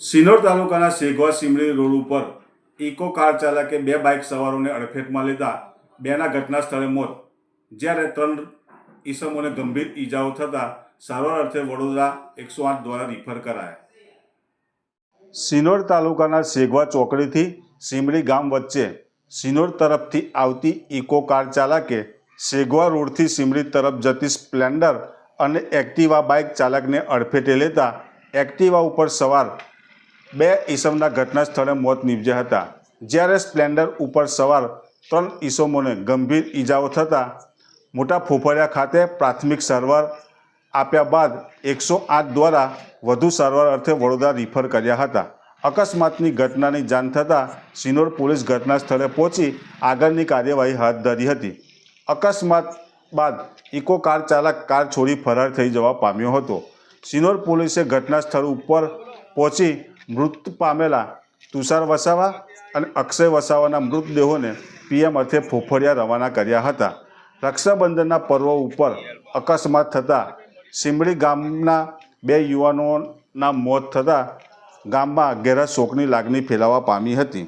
સિનોર તાલુકાના સેગવા સિમરી રોડ ઉપર eco car ચાલકે બે બાઇક સવારોને અડફેટમાં લેતા બેના ઘટના સ્થળે મોત, જ્યારે 3 ઈસમોને ગંભીર ઈજાઓ થતાં સારવાર અર્થે વડોદરા 108 દ્વારા રિફર કરાયા. સિનોર તાલુકાના સેગવા ચોકડીથી સિમરી ગામ વચ્ચે સિનોર તરફથી આવતી ઇકો કાર ચાલકે સેગવા રોડથી સિમરી તરફ જતી સ્પ્લેન્ડર અને એક્ટિવા બાઇક ચાલકને અડફેટે લેતા એક્ટિવા ઉપર સવાર બે ઈસમના ઘટના સ્થળે મોત નીપજ્યા હતા, જ્યારે સ્પ્લેન્ડર ઉપર સવાર 3 ઈસમોને ગંભીર ઈજાઓ થતાં મોટા ફોફળિયા ખાતે પ્રાથમિક સારવાર આપ્યા બાદ 108 દ્વારા વધુ સારવાર અર્થે વડોદરા રિફર કર્યા હતા. અકસ્માતની ઘટનાની જાણ થતાં સિનોર પોલીસ ઘટના સ્થળે પહોંચી આગળની કાર્યવાહી હાથ ધરી હતી. અકસ્માત બાદ ઇકો કાર ચાલક કાર છોડી ફરાર થઈ જવા પામ્યો હતો. સિનોર પોલીસે ઘટના સ્થળ ઉપર પહોંચી મૃત પામેલા તુષાર વસાવા અને અક્ષય વસાવાના મૃતદેહોને પીએમ અર્થે ફોફળિયા રવાના કર્યા હતા. રક્ષાબંધનના પર્વ ઉપર અકસ્માત થતાં સિમડી ગામના 2 યુવાનોના મોત થતાં ગામમાં ઘેરા શોકની લાગણી ફેલાવા પામી હતી.